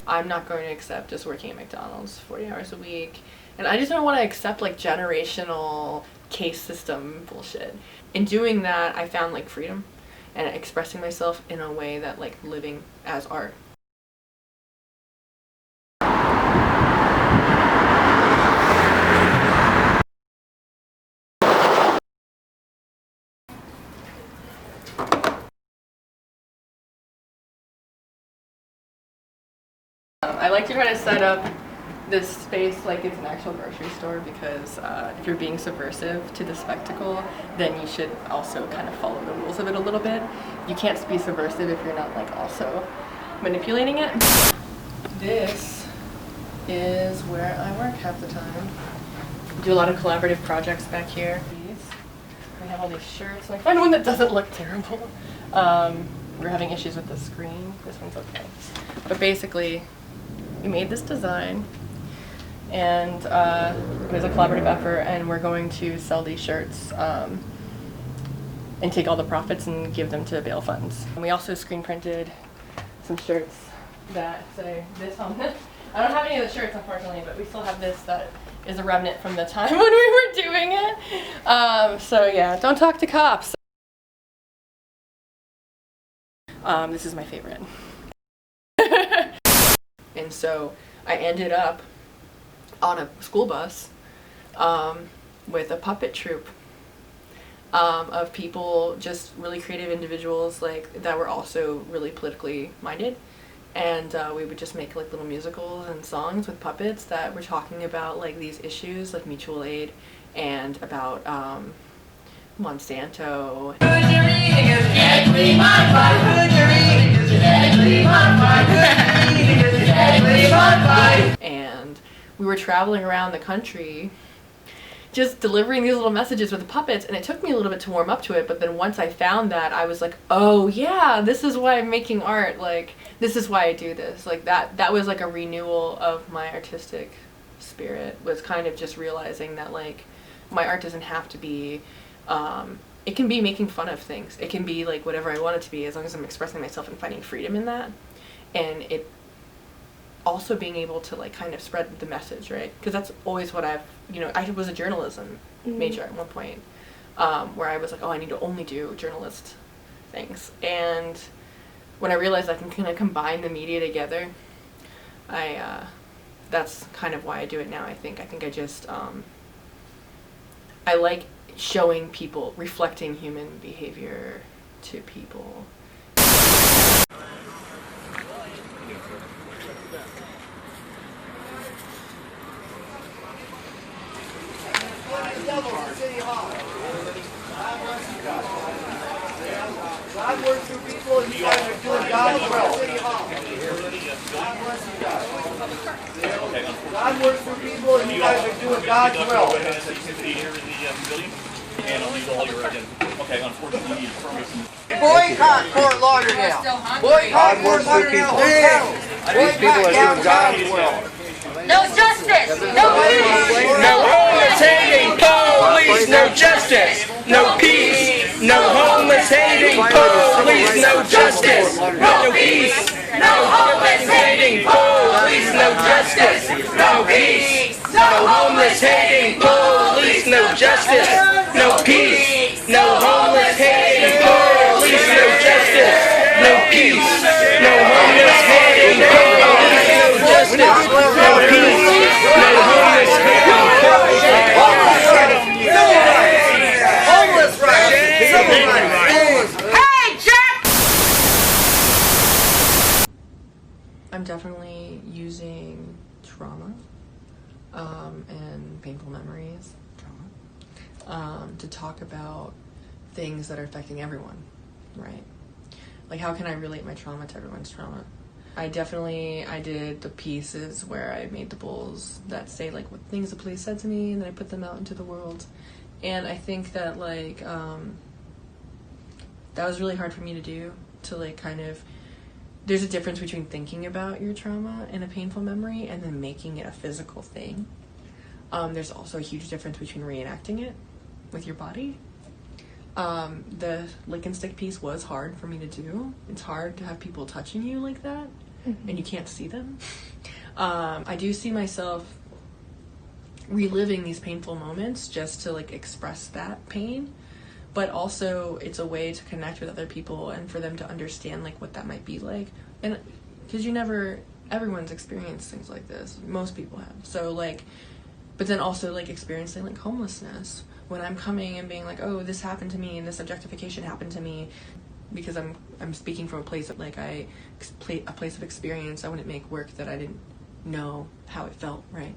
I'm not going to accept just working at McDonald's 40 hours a week. And I just don't want to accept like generational case system bullshit. In doing that, I found like freedom and expressing myself in a way that like living as art. I like to try to set up this space like it's an actual grocery store because if you're being subversive to the spectacle, then you should also kind of follow the rules of it a little bit. You can't be subversive if you're not like also manipulating it. This is where I work half the time. I do a lot of collaborative projects back here. We have all these shirts, and I find one that doesn't look terrible. We're having issues with the screen. This one's okay. But basically, we made this design, and it was a collaborative effort, and we're going to sell these shirts and take all the profits and give them to bail funds. And we also screen printed some shirts that say this on them. I don't have any of the shirts, unfortunately, but we still have this that is a remnant from the time when we were doing it. So yeah, don't talk to cops. This is my favorite. And so I ended up on a school bus with a puppet troupe of people, just really creative individuals like that were also really politically minded. And we would just make like little musicals and songs with puppets that were talking about like these issues like mutual aid and about Monsanto. And we were traveling around the country just delivering these little messages with the puppets, and it took me a little bit to warm up to it, but then once I found that, I was like, oh yeah, this is why I'm making art, like this is why I do this. Like that was like a renewal of my artistic spirit, was kind of just realizing that like my art doesn't have to be it can be making fun of things. It can be like whatever I want it to be, as long as I'm expressing myself and finding freedom in that. And it also being able to like kind of spread the message, right? Because that's always what I've, I was a journalism major at one point, where I was like, oh, I need to only do journalist things. And when I realized I can kind of combine the media together, that's kind of why I do it now. I think I just, I like showing people, reflecting human behavior to people. God works through people, and you guys are doing God's will. God works through God. God works through people, and you guys are doing God's will. And I'll need all your okay, unfortunately, you need permission. Boycott Fort Lauderdale. Boycott Fort Lauderdale Hotel. These people are doing God's will. No justice! No peace! No homeless hating police, no justice, no peace. No homeless hating police, no justice, no peace. No homeless hating police, no justice, no peace. No homeless hating police, no justice, no peace. No homeless hating police, no justice, no peace. No homeless hating police, no justice, no peace. No homeless hating police. Homeless rights. Civil rights. Hey, Jack! I'm definitely using trauma and painful memories to talk about things that are affecting everyone, right? Like, how can I relate my trauma to everyone's trauma? I did the pieces where I made the bowls that say like what things the police said to me, and then I put them out into the world. And I think that like that was really hard for me to do, to like kind of, there's a difference between thinking about your trauma and a painful memory and then making it a physical thing. There's also a huge difference between reenacting it with your body. The lick and stick piece was hard for me to do. It's hard to have people touching you like that. and you can't see them. I do see myself reliving these painful moments just to like express that pain, but also it's a way to connect with other people and for them to understand like what that might be like, and because everyone's experienced things like this, most people have, so like, but then also like experiencing like homelessness when I'm coming and being like, oh, this happened to me and this objectification happened to me, because I'm speaking from a place of like a place of experience. I wouldn't make work that I didn't know how it felt, right?